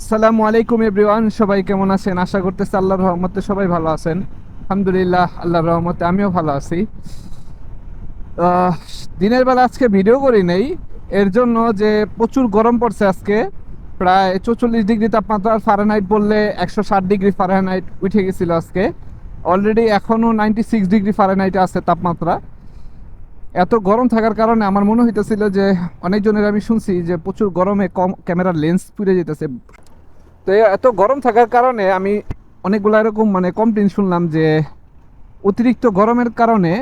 আসসালামু আলাইকুম এভরিওয়ান, সবাই কেমন আছেন? আশা করতেছি আল্লাহর রহমতে সবাই ভালো আছেন। আলহামদুলিল্লাহ, আল্লাহর রহমতে আমিও ভালো আছি। আহ, দিনের বেলা আজকে ভিডিও করি নেই, এর জন্য যে প্রচুর গরম পড়ছে আজকে। প্রায় 44 ডিগ্রি তাপমাত্রা, ফারেনহাইট বললে 160 ডিগ্রি ফারেনহাইট উঠে গেছিল আজকে। অলরেডি এখনও 96 ডিগ্রি ফারেনহাইটে আছে তাপমাত্রা। এত গরম থাকার কারণে আমার মনে হইতেছিল যে অনেকজনের আমি শুনছি যে প্রচুর গরমে কম ক্যামেরার লেন্স পুড়ে যেতেছে। তো এত গরম থাকার কারণে আমি অনেকগুলো এরকম কমপ্লেন শুনলাম যে অতিরিক্ত গরমের কারণে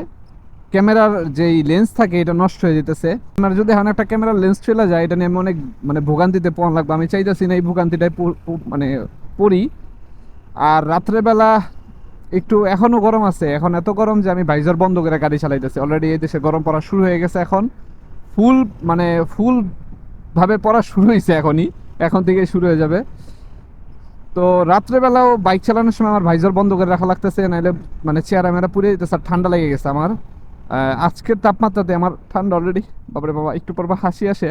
ক্যামেরার যেই লেন্স থাকে এটা নষ্ট হয়ে যেতেছে। আমার যদি এখন একটা ক্যামেরার লেন্স চলে যায়, এটা নিয়ে আমি অনেক ভোগান্তিতে পড়া লাগবে। আমি চাইতেছি না এই ভোগান্তিটাই পড়ি। আর রাত্রেবেলা একটু এখনও গরম আছে, এখন এত গরম যে আমি ভাইজার বন্ধ করে গাড়ি চালাইতেছি। অলরেডি এই দেশে গরম পড়া শুরু হয়ে গেছে এখন। ফুল ফুল ভাবে পড়া শুরু হয়েছে এখনই, এখন থেকে শুরু হয়ে যাবে। তো রাত্রেবেলাও বাইক চালানোর সময় আমার ভাইজার বন্ধ করে রাখা লাগতেছে, নাহলে চেহারা মেরা পুড়ে যেতেছে। আর ঠান্ডা লেগে গেছে আমার। আজকের তাপমাত্রাতে আমার ঠান্ডা অলরেডি, বাবারে বাবা, একটু পর হাসি আসে।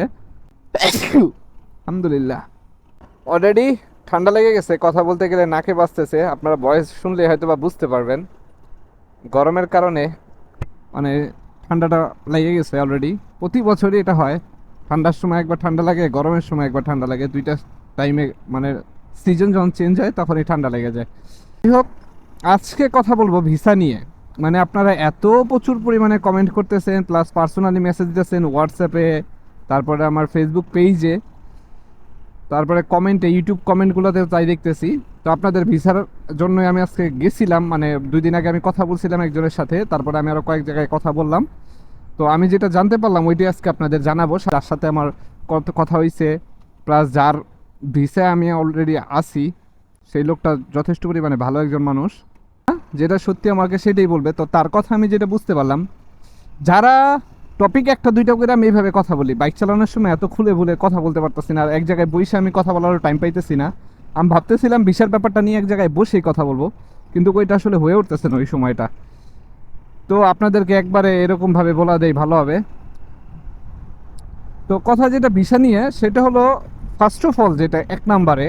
আলহামদুলিল্লাহ, অলরেডি ঠান্ডা লেগে গেছে। কথা বলতে গেলে নাকে বাজতেছে, আপনারা ভয়েস শুনলে হয়তো বা বুঝতে পারবেন। গরমের কারণে মানে ঠান্ডাটা লেগে গেছে অলরেডি। প্রতি বছরই এটা হয়, ঠান্ডার সময় একবার ঠান্ডা লাগে, গরমের সময় একবার ঠান্ডা লাগে। দুইটা টাইমে সিজন যখন চেঞ্জ হয় তখনই ঠান্ডা লেগে যায়। যাই হোক, আজকে কথা বলবো ভিসা নিয়ে। আপনারা এত প্রচুর পরিমাণে কমেন্ট করতেছেন, প্লাস পার্সোনালি মেসেজ দিতেছেন হোয়াটসঅ্যাপে, তারপরে আমার ফেসবুক পেজে, তারপরে কমেন্টে, ইউটিউব কমেন্টগুলোতে তাই দেখতেছি। তো আপনাদের ভিসার জন্য আমি আজকে গেছিলাম, 2 দিন আগে আমি কথা বলছিলাম একজনের সাথে, তারপরে আমি আরও কয়েক জায়গায় কথা বললাম। তো আমি যেটা জানতে পারলাম ওইটাই আজকে আপনাদের জানাবো। যার সাথে আমার কথা হয়েছে, প্লাস যার ভিসায় আমি অলরেডি আছি, সেই লোকটা যথেষ্ট পরিমাণে ভালো একজন মানুষ। যেটা সত্যি আমাকে সেটাই বলবে। তো তার কথা আমি যেটা বুঝতে পারলাম, যারা টপিক একটা দুইটা করে আমি এইভাবে কথা বলি, বাইক চালানোর সময় এত খুলে ভুলে কথা বলতে পারতেছি না, আর এক জায়গায় বসে আমি কথা বলার টাইম পাইতেছি না। আমি ভাবতেছিলাম বিশাল ব্যাপারটা নিয়ে এক জায়গায় বসেই কথা বলবো, কিন্তু ওইটা আসলে হয়ে উঠতেছে না ওই সময়টা। তো আপনাদেরকে একবারে এরকমভাবে বলা দেয় ভালো হবে। তো কথা যেটা ভিসা নিয়ে, সেটা হলো ফার্স্ট অফ অল, যেটা এক নাম্বারে,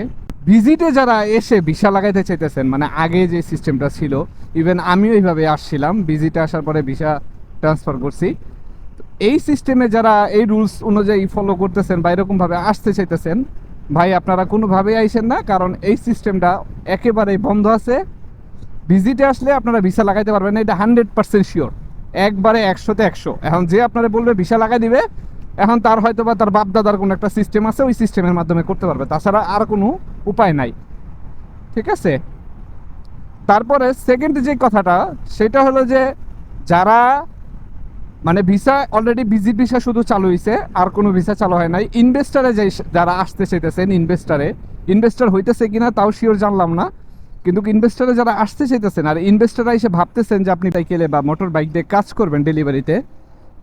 ভিজিটে যারা এসে ভিসা লাগাইতে চাইতেছেন, আগে যে সিস্টেমটা ছিল, ইভেন আমিও এইভাবে আসছিলাম, ভিজিটে আসার পরে ভিসা ট্রান্সফার করছি। এই সিস্টেমে যারা এই রুলস অনুযায়ী ফলো করতেছেন বা এরকমভাবে আসতে চাইতেছেন, ভাই আপনারা কোনোভাবেই আইসেন না, কারণ এই সিস্টেমটা একেবারেই বন্ধ আছে। ভিজিটে আসলে আপনারা ভিসা লাগাইতে পারবেন না, এটা 100% শিওর, একবারে 100-তে 100। এখন যে আপনারা বলবে ভিসা লাগাই দিবে, এখন তার হয়তো বা তার বাপ দাদার কোনো একটা সিস্টেম আছে, ওই সিস্টেমের মাধ্যমে করতে পারবে, তাছাড়া আর কোনো উপায় নাই। ঠিক আছে। তারপরে সেকেন্ড যে কথাটা, সেটা হলো যে যারা ভিসা অলরেডি, ভিজিট ভিসা শুধু চালু হয়েছে, আর কোনো ভিসা চালু হয় নাই। ইনভেস্টারে যে যারা আসতে চাইতেছেন, ইনভেস্টার হইতেছে কিনা তাও শিওর জানলাম না, কিন্তু ইনভেস্টারে যারা আসতে চাইতেছেন আর ইনভেস্টাররা এসে ভাবতেছেন যে আপনি সাইকেলে বা মোটর বাইক দিয়ে কাজ করবেন ডেলিভারিতে,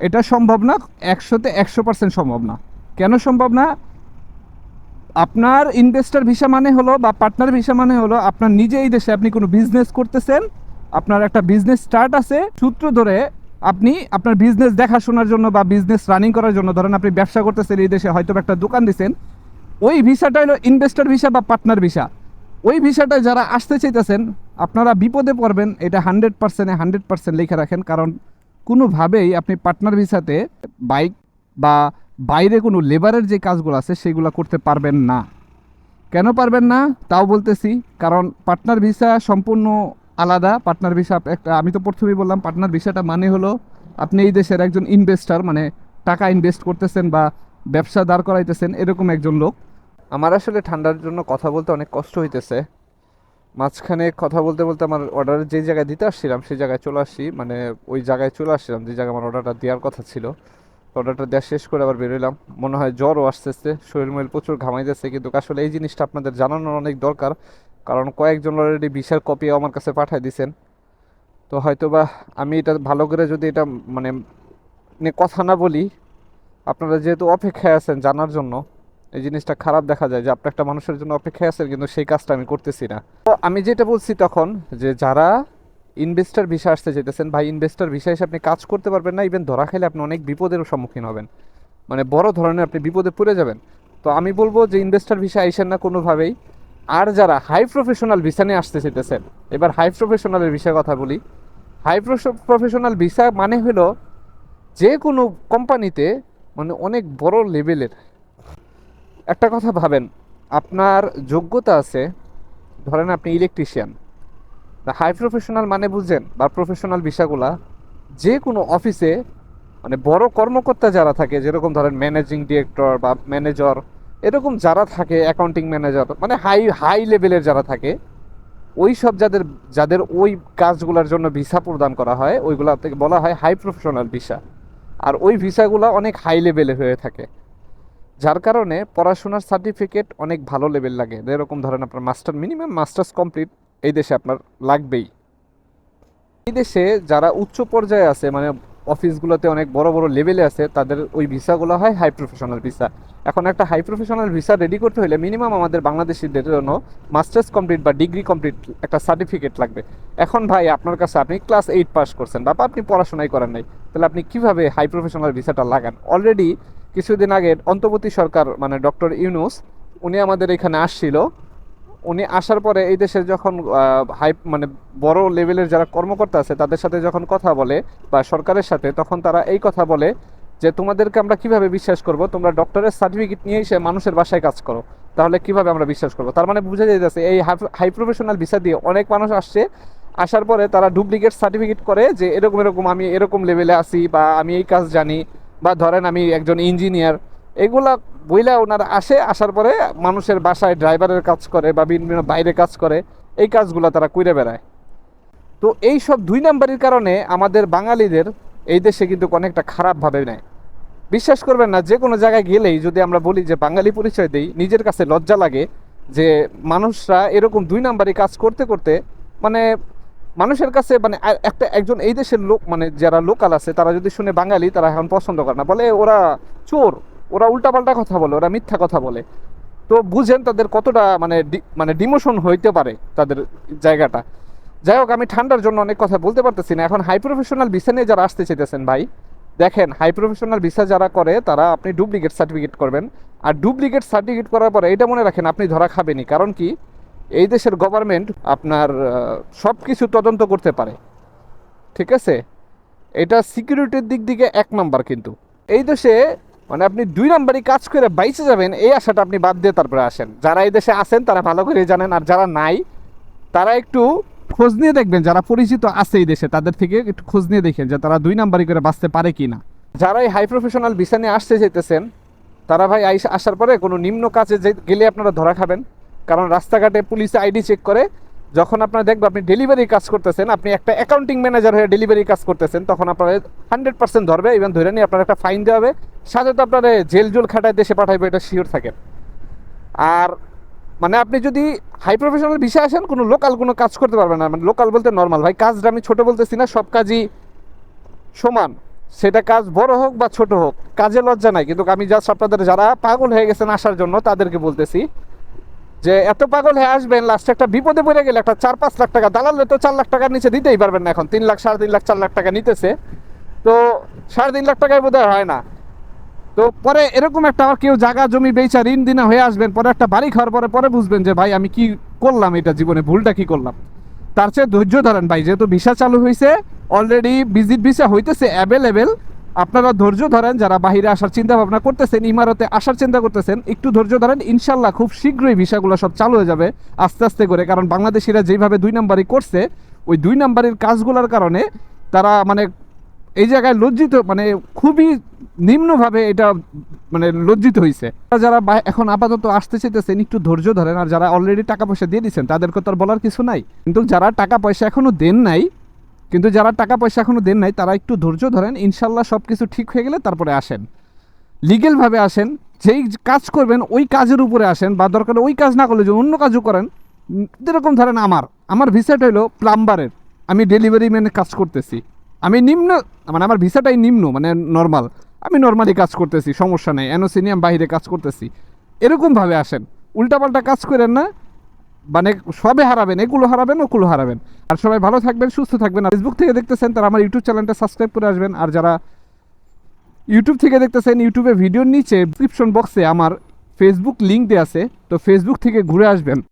এটা সম্ভব না, 100%-তে 100% সম্ভব না। কেন সম্ভব না? আপনার ইনভেস্টর ভিসা মানে হলো, বা পার্টনার ভিসা মানে হলো, আপনার নিজে এই দেশে আপনি কোনো বিজনেস করতেছেন, আপনার একটা বিজনেস স্টার্ট আছে, সূত্র ধরে আপনি আপনার বিজনেস দেখাশোনার জন্য বা বিজনেস রানিং করার জন্য, ধরেন আপনি ব্যবসা করতেছেন এই দেশে, হয়তো একটা দোকান দিচ্ছেন, ওই ভিসাটা হলো ইনভেস্টর ভিসা বা পার্টনার ভিসা। ওই ভিসাটা যারা আসতে চাইতেছেন, আপনারা বিপদে পড়বেন, এটা 100%-100% লিখে রাখেন। কারণ কোনোভাবেই আপনি পার্টনার ভিসাতে বাইক বা বাইরে কোনো লেবারের যে কাজগুলো আছে সেগুলো করতে পারবেন না। কেন পারবেন না তাও বলতেছি। কারণ পার্টনার ভিসা সম্পূর্ণ আলাদা। পার্টনার ভিসা একটা, আমি তো প্রথমেই বললাম, পার্টনার ভিসাটা মানে হলো আপনি এই দেশের একজন ইনভেস্টার, টাকা ইনভেস্ট করতেছেন বা ব্যবসা দাঁড় করাইতেছেন, এরকম একজন লোক। আমার আসলে ঠান্ডার জন্য কথা বলতে অনেক কষ্ট হইতেছে। মাঝখানে কথা বলতে বলতে আমার অর্ডার যে জায়গায় দিতে আসছিলাম সেই জায়গায় চলে আসছি, ওই জায়গায় চলে আসছিলাম যে জায়গায় আমার অর্ডারটা দেওয়ার কথা ছিল। অর্ডারটা দেওয়া শেষ করে আবার বেরোলাম। মনে হয় জ্বরও আসতেছে, শরীর মরিল প্রচুর ঘামাইতেছে, কিন্তু আসলে এই জিনিসটা আপনাদের জানানোর অনেক দরকার। কারণ কয়েকজন অলরেডি ভিসার কপি আমার কাছে পাঠিয়ে দিয়েছেন। তো হয়তো বা আমি এটা ভালো করে যদি এটা মানে নিয়ে কথা না বলি, আপনারা যেহেতু অপেক্ষায় আছেন জানার জন্য, এই জিনিসটা খারাপ দেখা যায় যে আপনি একটা মানুষের জন্য অপেক্ষায় আছেন, কিন্তু সেই কাজটা আমি করতেছি না। তো আমি যেটা বলছি তখন, যে যারা ইনভেস্টার ভিসা আসতে চাইতেছেন, ভাই ইনভেস্টার ভিসা এসে আপনি কাজ করতে পারবেন না, ইভেন ধরা খাইলে আপনি অনেক বিপদের সম্মুখীন হবেন, বড় ধরনের আপনি বিপদে পড়ে যাবেন। তো আমি বলবো যে ইনভেস্টর ভিসা আইসেন না কোনোভাবেই। আর যারা হাই প্রফেশনাল ভিসা নিয়ে আসতে চাইতেছেন, এবার হাই প্রফেশনালের ভিসার কথা বলি। হাই প্রফেশনাল ভিসা মানে হলো যে কোনো কোম্পানিতে মানে অনেক বড় লেভেলের একটা কথা ভাবেন, আপনার যোগ্যতা আছে, ধরেন আপনি ইলেকট্রিশিয়ান, হাই প্রফেশনাল মানে বুঝছেন, বা প্রফেশনাল ভিসাগুলা যে কোনো অফিসে মানে বড় কর্মকর্তা যারা থাকে, যেরকম ধরেন ম্যানেজিং ডিরেক্টর বা ম্যানেজার, এরকম যারা থাকে, অ্যাকাউন্টিং ম্যানেজার, মানে হাই হাই লেভেলের যারা থাকে, ওই সব যাদের যাদের ওই কাজগুলোর জন্য ভিসা প্রদান করা হয়, ওইগুলা থেকে বলা হয় হাই প্রফেশনাল ভিসা। আর ওই ভিসাগুলো অনেক হাই লেভেলে হয়ে থাকে, যার কারণে পড়াশোনার সার্টিফিকেট অনেক ভালো লেভেল লাগে। যেরকম ধরেন আপনার মিনিমাম মাস্টার্স কমপ্লিট এই দেশে আপনার লাগবেই। এই দেশে যারা উচ্চ পর্যায়ে আছে, মানে অফিসগুলোতে অনেক বড় বড় লেভেলে আছে, তাদের ওই ভিসাগুলো হয় হাই প্রফেশনাল ভিসা। এখন একটা হাই প্রফেশনাল ভিসা রেডি করতে হলে মিনিমাম আমাদের বাংলাদেশিদের জন্য মাস্টার্স কমপ্লিট বা ডিগ্রি কমপ্লিট একটা সার্টিফিকেট লাগবে। এখন ভাই আপনার কাছে, আপনি ক্লাস 8 পাস করছেন বা আপনি পড়াশোনাই করেন নাই, তাহলে আপনি কিভাবে হাই প্রফেশনাল ভিসাটা লাগান? অলরেডি কিছুদিন আগে অন্তর্বর্তী সরকার মানে ডক্টর ইউনূস, উনি আমাদের এখানে আসছিল। উনি আসার পরে এই দেশের যখন হাই মানে বড় লেভেলের যারা কর্মকর্তা আছে তাদের সাথে যখন কথা বলে বা সরকারের সাথে, তখন তারা এই কথা বলে যে তোমাদেরকে আমরা কিভাবে বিশ্বাস করব, তোমরা ডক্টরের সার্টিফিকেট নিয়ে এসে মানুষের বাসায় কাজ করো, তাহলে কিভাবে আমরা বিশ্বাস করব? তার মানে বুঝা যাইতেছে এই হাই প্রফেশনাল ভিসা দিয়ে অনেক মানুষ আসছে, আসার পরে তারা ডুপ্লিকেট সার্টিফিকেট করে যে এরকম এরকম আমি এরকম লেভেলে আছি, বা আমি এই কাজ জানি, বা ধরেন আমি একজন ইঞ্জিনিয়ার, এগুলা বইলা ওনারা আসে, আসার পরে মানুষের বাসায় ড্রাইভারের কাজ করে বা বিভিন্ন বাইরে কাজ করে, এই কাজগুলো তারা কইরে বেড়ায়। তো এই সব 2 নাম্বারের কারণে আমাদের বাঙালিদের এই দেশে কিন্তু অনেকটা খারাপভাবে নেয়। বিশ্বাস করবেন না, যে কোনো জায়গায় গেলেই যদি আমরা বলি যে বাঙালি পরিচয় দেই, নিজের কাছে লজ্জা লাগে যে মানুষরা এরকম 2 নাম্বারই কাজ করতে করতে মানে মানুষের কাছে মানে একজন এই দেশের লোক মানে যারা লোকাল আছে তারা যদি শুনে বাঙালি, তারা এখন পছন্দ করে না, বলে ওরা চোর, ওরা উল্টাপাল্টা কথা বলে, ওরা মিথ্যা কথা বলে। তো বুঝেন তাদের কতটা মানে ডিমোশন হইতে পারে তাদের জায়গাটা। যাই হোক, আমি ঠান্ডার জন্য অনেক কথা বলতে পারতেছি না। এখন হাই প্রফেশনাল ভিসা নিয়ে যারা আসতে চাইতেছেন ভাই, দেখেন হাই প্রফেশনাল ভিসা যারা করে তারা আপনি ডুপ্লিকেট সার্টিফিকেট করবেন। আর ডুপ্লিকেট সার্টিফিকেট করার পরে এটা মনে রাখেন আপনি ধরা খাবেনই, কারণ কি এই দেশের গভর্নমেন্ট আপনার সব কিছু তদন্ত করতে পারে, ঠিক আছে? এটা সিকিউরিটির দিক থেকে 1 নাম্বার, কিন্তু এই দেশে মানে আপনি 2 নাম্বারই কাজ করে বাইচে যাবেন এই আশাটা আপনি বাদ দিয়ে তারপরে আসেন। যারা এই দেশে আছেন তারা ভালো করে জানেন, আর যারা নাই তারা একটু খোঁজ নিয়ে দেখবেন, যারা পরিচিত আছে এই দেশে তাদের থেকে একটু খোঁজ নিয়ে দেখেন যে তারা 2 নাম্বারই করে বাঁচতে পারে কি না। যারা এই হাই প্রফেশনাল ভিসা নিয়ে আসতে চাইতেছেন তারা ভাই আসার পরে কোনো নিম্ন কাজে গেলে আপনারা ধরা খাবেন, কারণ রাস্তাঘাটে পুলিশে আইডি চেক করে। যখন আপনারা দেখবেন আপনি ডেলিভারি কাজ করতেছেন, আপনি একটা অ্যাকাউন্টিং ম্যানেজার হয়ে ডেলিভারি কাজ করতেছেন, তখন আপনারা 100% ধরবে, ইভেন ধরে নিয়ে আপনার একটা ফাইন দেওয়া হবে, সাথে তো আপনারা জেল খাটায় দেশে পাঠাইবে, এটা শিওর থাকেন। আর মানে আপনি যদি হাই প্রফেশনাল ভিসা আসেন, কোনো লোকাল কোনো কাজ করতে পারবেন না। মানে লোকাল বলতে নর্মাল ভাই, কাজটা আমি ছোট বলতেছি না, সব কাজই সমান, সেটা কাজ বড় হোক বা ছোট হোক, কাজে লজ্জা নাই। কিন্তু আমি জাস্ট আপনাদের যারা পাগল হয়ে গেছেন আসার জন্য তাদেরকে বলতেছি যে এত পাগল হয়ে আসবেন, লাস্টে একটা বিপদে পড়ে গেলে একটা 4-5 লাখ টাকা দালালে তো 4 লাখ টাকার নিচে দিতেই পারবেন না। এখন 3 লাখ, 3.5 লাখ, 4 লাখ টাকা নিতেছে, তো 3.5 লাখ টাকায় বোধহয় হয় না। তো পরে এরকম একটা আবার কেউ জায়গা জমি বেচা ঋণ দিনা হয়ে আসবেন, পরে একটা বাড়ি খাওয়ার পরে পরে বুঝবেন যে ভাই আমি কি করলাম, এটা জীবনে ভুলটা কি করলাম। তার চেয়ে ধৈর্য ধরেন ভাই, যেহেতু ভিসা চালু হয়েছে, অলরেডি ভিজিট ভিসা হইতেছে অ্যাভেলেবেল, আপনারা ধৈর্য ধরেন। যারা বাইরে আসার চিন্তা ভাবনা করতেছেন, ইমারতে আসার চিন্তা করতেছেন, একটু ধৈর্য ধরেন, ইনশাল্লাহ খুব শীঘ্রই ভিসাগুলো সব চালু হয়ে যাবে আস্তে আস্তে করে। কারণ বাংলাদেশিরা যেভাবে 2 নাম্বারই করছে, ওই 2 নাম্বারের কাজগুলোর কারণে তারা মানে এই জায়গায় লজ্জিত, মানে খুবই নিম্নভাবে এটা মানে লজ্জিত হয়েছে। যারা এখন আপাতত আসতে চাইতেছেন একটু ধৈর্য ধরেন, আর যারা অলরেডি টাকা পয়সা দিয়ে দিচ্ছেন তাদেরকে তো আর বলার কিছু নাই। কিন্তু যারা টাকা পয়সা এখনো দেন নাই, তারা একটু ধৈর্য ধরেন, ইনশাল্লাহ সব কিছু ঠিক হয়ে গেলে তারপরে আসেন, লিগেলভাবে আসেন। যেই কাজ করবেন ওই কাজের উপরে আসেন, বা দরকার ওই কাজ না করলে যদি অন্য কাজও করেন। যেরকম ধরেন আমার ভিসাটা হলো প্লাম্বারের, আমি ডেলিভারি ম্যানে কাজ করতেছি, আমি নিম্ন মানে আমার ভিসাটাই নিম্ন মানে নর্মাল, আমি নর্মালি কাজ করতেছি, সমস্যা নেই, এনওসি নিয়ে আমি বাইরে কাজ করতেছি। এরকমভাবে আসেন, উল্টাপাল্টা কাজ করেন না, মানে সবে হারাবেন, এগুলো হারাবেন, ওগুলো হারাবেন। আর সবাই ভালো থাকবেন, সুস্থ থাকবেন। আর ফেসবুক থেকে দেখতেছেন তারা আমার ইউটিউব চ্যানেলটা সাবস্ক্রাইব করে আসবেন। আর যারা ইউটিউব থেকে দেখতেছেন, ইউটিউবে ভিডিওর নিচে ডিসক্রিপশন বক্সে আমার ফেসবুক লিঙ্ক দেওয়া আছে, তো ফেসবুক থেকে ঘুরে আসবেন।